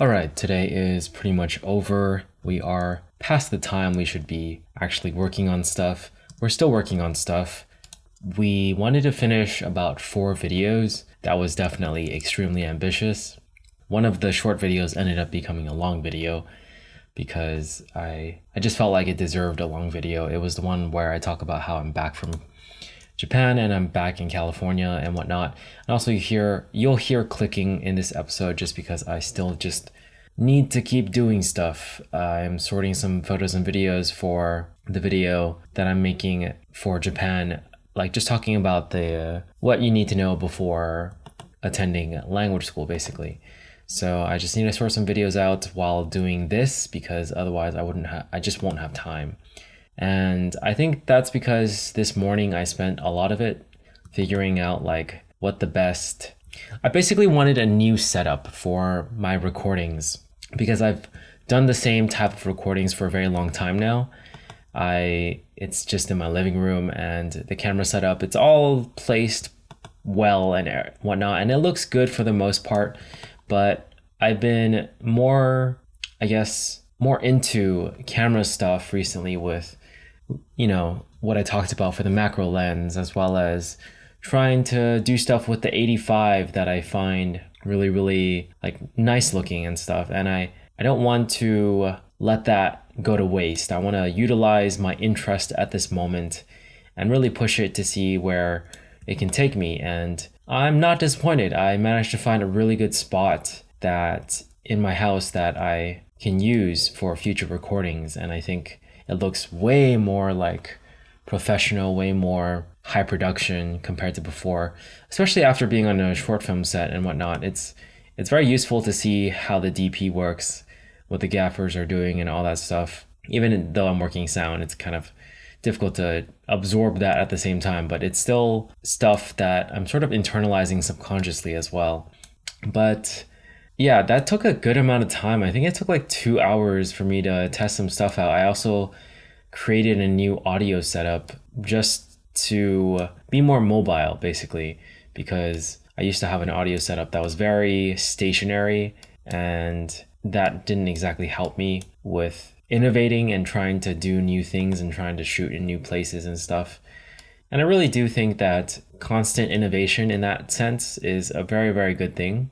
Alright, today is pretty much over. We are past the time we should be actually working on stuff. We're still working on stuff. We wanted to finish about 4 videos. That was definitely extremely ambitious. One of the short videos ended up becoming a long video because I just felt like it deserved a long video. It was the one where I talk about how I'm back from Japan and I'm back in California and whatnot. And also you'll hear clicking in this episode just because I still just need to keep doing stuff. I'm sorting some photos and videos for the video that I'm making for Japan, like just talking about the what you need to know before attending language school, basically. So I just need to sort some videos out while doing this because otherwise I just won't have time. And I think that's because this morning I spent a lot of it figuring out like what the best. I basically wanted a new setup for my recordings because I've done the same type of recordings for a very long time now. It's just in my living room and the camera setup, it's all placed well and whatnot, and it looks good for the most part, but I've been more into camera stuff recently with what I talked about for the macro lens, as well as trying to do stuff with the 85 that I find really, really like nice looking and stuff. And I don't want to let that go to waste. I want to utilize my interest at this moment and really push it to see where it can take me. And I'm not disappointed. I managed to find a really good spot that in my house that I can use for future recordings. And I think it looks way more like professional, way more high production compared to before, especially after being on a short film set and whatnot. It's very useful to see how the DP works, what the gaffers are doing and all that stuff. Even though I'm working sound, it's kind of difficult to absorb that at the same time, but it's still stuff that I'm sort of internalizing subconsciously as well. But yeah, that took a good amount of time. I think it took like 2 hours for me to test some stuff out. I also created a new audio setup just to be more mobile, basically, because I used to have an audio setup that was very stationary, and that didn't exactly help me with innovating and trying to do new things and trying to shoot in new places and stuff. And I really do think that constant innovation in that sense is a very, very good thing.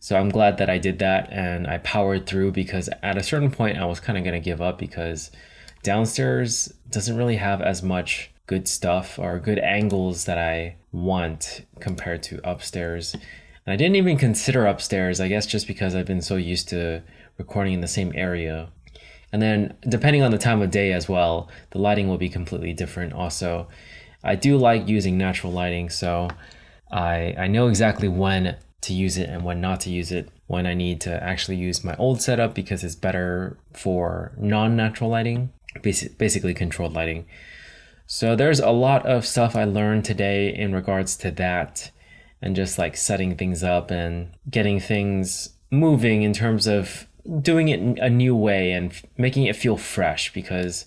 So I'm glad that I did that and I powered through, because at a certain point I was kind of going to give up because downstairs doesn't really have as much good stuff or good angles that I want compared to upstairs. And I didn't even consider upstairs, I guess just because I've been so used to recording in the same area. And then depending on the time of day as well, the lighting will be completely different also. I do like using natural lighting, so I know exactly when to use it and when not to use it, when I need to actually use my old setup because it's better for non-natural lighting, basically controlled lighting. So there's a lot of stuff I learned today in regards to that, and just like setting things up and getting things moving in terms of doing it a new way and making it feel fresh, because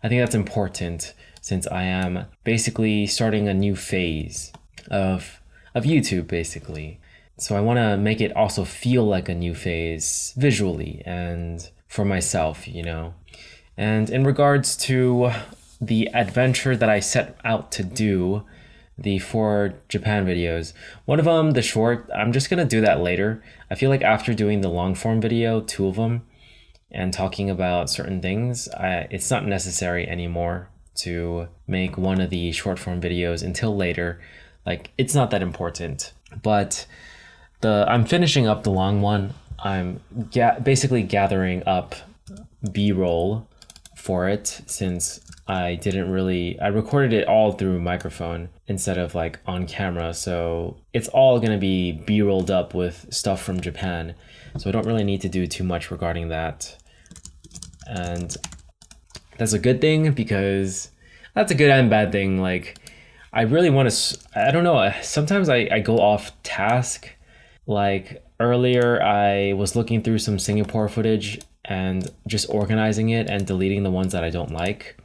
I think that's important since I am basically starting a new phase of YouTube basically. So I want to make it also feel like a new phase visually and for myself, And in regards to the adventure that I set out to do, the 4 Japan videos, one of them, the short, I'm just going to do that later. I feel like after doing the long form video, 2 of them, and talking about certain things, it's not necessary anymore to make one of the short form videos until later. Like, it's not that important. But I'm finishing up the long one. I'm basically gathering up B-roll for it, since I recorded it all through microphone instead of like on camera. So it's all going to be B-rolled up with stuff from Japan. So I don't really need to do too much regarding that. And that's a good thing, because that's a good and bad thing. Like, I really want to, I don't know, sometimes I go off task. Like earlier, I was looking through some Singapore footage and just organizing it and deleting the ones that I don't like.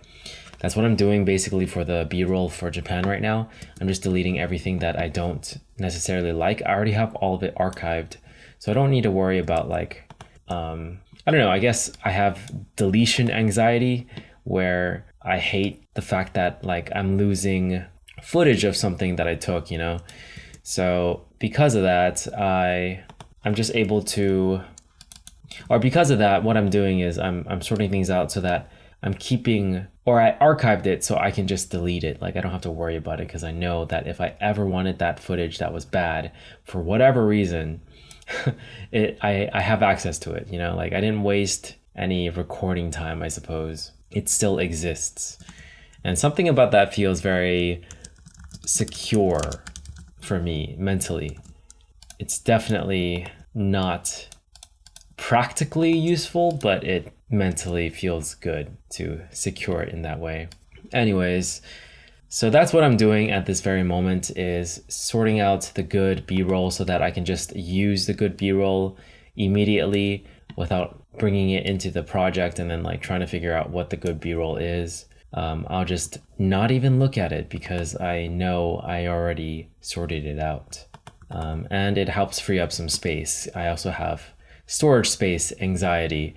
That's what I'm doing basically for the B-roll for Japan right now. I'm just deleting everything that I don't necessarily like. I already have all of it archived, so I don't need to worry about like I don't know, I guess I have deletion anxiety where I hate the fact that like I'm losing footage of something that I took, you know? So because of that, I'm just able to, or because of that, what I'm doing is I'm sorting things out so that I'm keeping, or I archived it so I can just delete it. Like I don't have to worry about it because I know that if I ever wanted that footage that was bad for whatever reason, I have access to it, you know, like I didn't waste any recording time, I suppose. It still exists. And something about that feels very secure for me mentally. It's definitely not practically useful, but it mentally feels good to secure it in that way. Anyways, so that's what I'm doing at this very moment, is sorting out the good B-roll so that I can just use the good B-roll immediately without bringing it into the project and then like trying to figure out what the good B-roll is. I'll just not even look at it because I know I already sorted it out. And it helps free up some space. I also have storage space anxiety.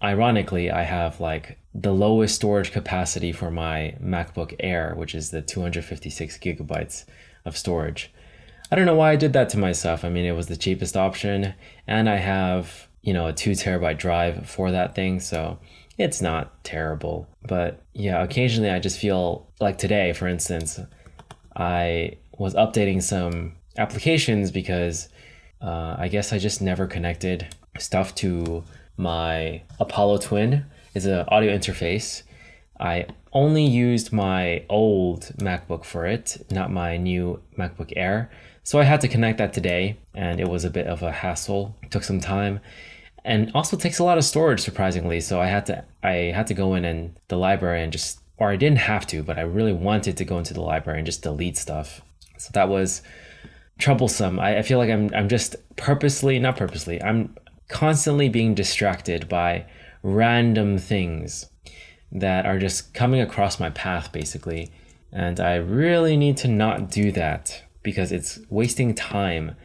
Ironically, I have like the lowest storage capacity for my MacBook Air, which is the 256 gigabytes of storage. I don't know why I did that to myself. I mean, it was the cheapest option, and I have, you know, a 2 terabyte drive for that thing, so it's not terrible. But yeah, occasionally I just feel like today, for instance, I was updating some applications because I guess I just never connected stuff to my Apollo Twin. It's an audio interface. I only used my old MacBook for it, not my new MacBook Air. So I had to connect that today, and it was a bit of a hassle. It took some time, and also takes a lot of storage, surprisingly. So I had to go in the library and just, or I didn't have to, but I really wanted to go into the library and just delete stuff. So that was troublesome. I feel like I'm just not purposely, I'm constantly being distracted by random things that are just coming across my path, basically. And I really need to not do that because it's wasting time.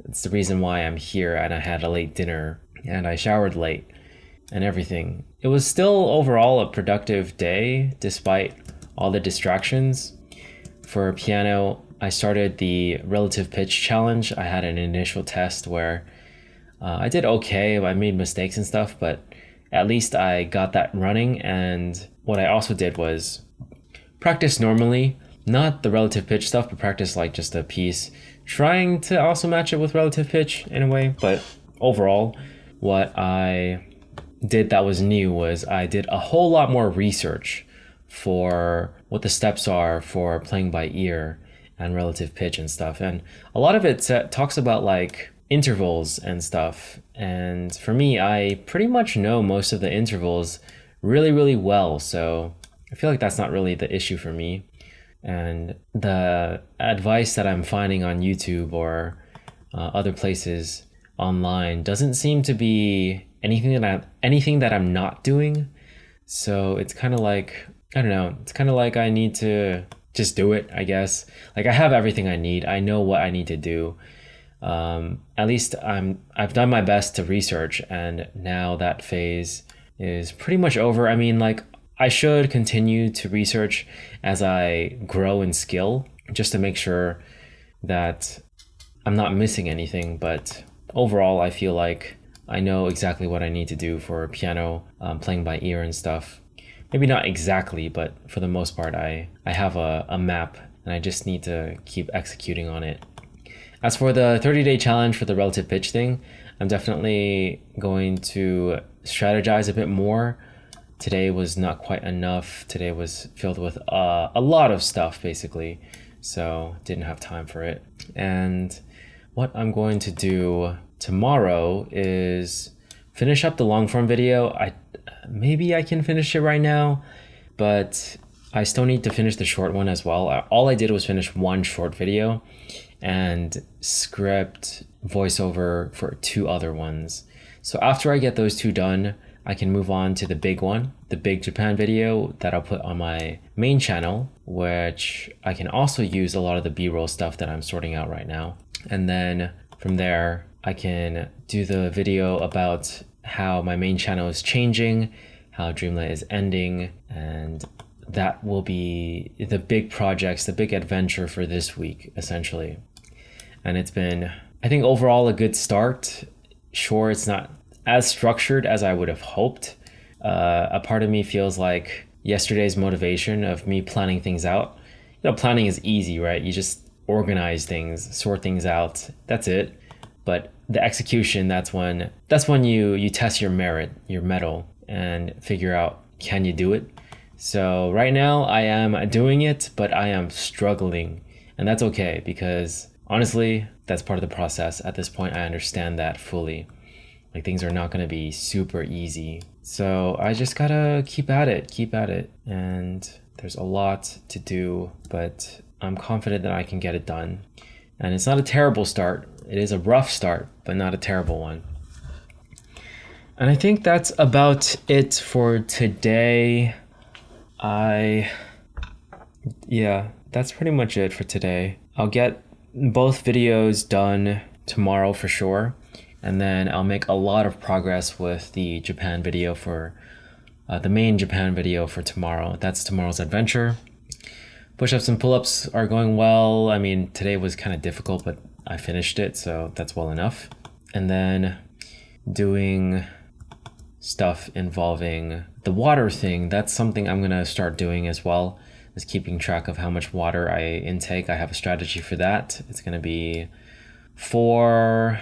It's the reason why I'm here, and I had a late dinner and I showered late and everything. It was still overall a productive day despite all the distractions. For piano, I started the relative pitch challenge. I had an initial test where I did okay. I made mistakes and stuff, but at least I got that running. And what I also did was practice normally, not the relative pitch stuff, but practice like just a piece, trying to also match it with relative pitch in a way. But overall, what I did that was new was I did a whole lot more research for what the steps are for playing by ear and relative pitch and stuff. And a lot of it talks about like intervals and stuff. And for me, I pretty much know most of the intervals really, really well. So I feel like that's not really the issue for me. And the advice that I'm finding on YouTube or other places online doesn't seem to be anything that I'm not doing. So it's kind of like, I don't know, it's kind of like I need to just do it, I guess. Like I have everything I need. I know what I need to do. At least I've done my best to research, and now that phase is pretty much over. I mean, like I should continue to research as I grow in skill, just to make sure that I'm not missing anything. But overall, I feel like I know exactly what I need to do for piano, playing by ear and stuff. Maybe not exactly, but for the most part, I have a map, and I just need to keep executing on it. As for the 30-day challenge for the relative pitch thing, I'm definitely going to strategize a bit more. Today was not quite enough. Today was filled with a lot of stuff, basically, so didn't have time for it. And what I'm going to do tomorrow is finish up the long form video. Maybe I can finish it right now, but I still need to finish the short one as well. All I did was finish one short video and script voiceover for 2 other ones. So after I get those 2 done, I can move on to the big one, the big Japan video that I'll put on my main channel, which I can also use a lot of the B-roll stuff that I'm sorting out right now. And then from there, I can do the video about how my main channel is changing, how Dreamlight is ending, and that will be the big projects, the big adventure for this week, essentially. And it's been, I think, overall a good start. Sure, it's not as structured as I would have hoped. A part of me feels like yesterday's motivation of me planning things out. Planning is easy, right? You just organize things, sort things out. That's it. But the execution, that's when you test your merit, your mettle, and figure out, can you do it? So right now I am doing it, but I am struggling, and that's okay, because honestly, that's part of the process. At this point, I understand that fully. Like, things are not going to be super easy. So I just gotta keep at it. And there's a lot to do, but I'm confident that I can get it done. And it's not a terrible start. It is a rough start, but not a terrible one. And I think that's about it for today. That's pretty much it for today. I'll get both videos done tomorrow for sure. And then I'll make a lot of progress with the Japan video for the main Japan video for tomorrow. That's tomorrow's adventure. Push-ups and pull-ups are going well. I mean, today was kind of difficult, but I finished it, so that's well enough. And then doing stuff involving the water thing, that's something I'm gonna start doing as well, is keeping track of how much water I intake. I have a strategy for that. It's gonna be 4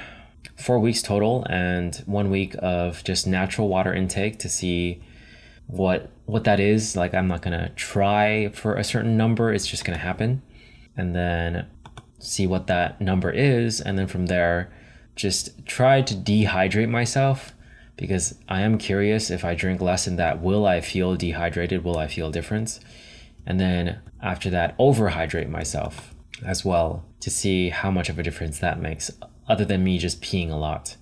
weeks total, and 1 week of just natural water intake to see what that is. Like, I'm not gonna try for a certain number, it's just gonna happen, and then see what that number is, and then from there just try to dehydrate myself, because I am curious, if I drink less than that, will I feel dehydrated? Will I feel a difference? And then after that, overhydrate myself as well to see how much of a difference that makes, other than me just peeing a lot.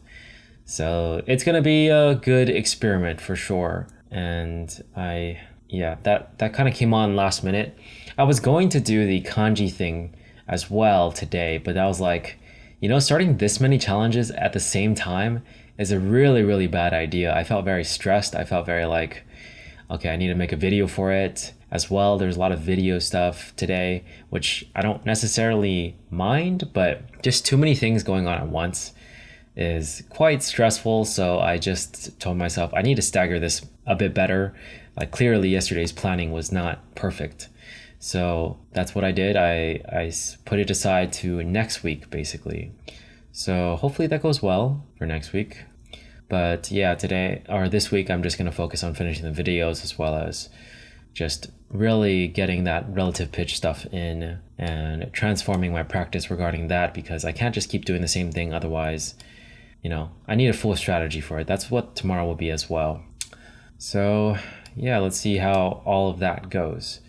So it's gonna be a good experiment for sure. And that kind of came on last minute. I was going to do the kanji thing as well today, but I was like, starting this many challenges at the same time is a really, really bad idea. I felt very stressed. I felt very like, okay, I need to make a video for it as well. There's a lot of video stuff today, which I don't necessarily mind, but just too many things going on at once is quite stressful. So I just told myself I need to stagger this a bit better. Like, clearly yesterday's planning was not perfect. So that's what I did. I put it aside to next week, basically. So hopefully that goes well for next week. But yeah, this week, I'm just going to focus on finishing the videos, as well as just really getting that relative pitch stuff in and transforming my practice regarding that, because I can't just keep doing the same thing. Otherwise, I need a full strategy for it. That's what tomorrow will be as well. So yeah, let's see how all of that goes.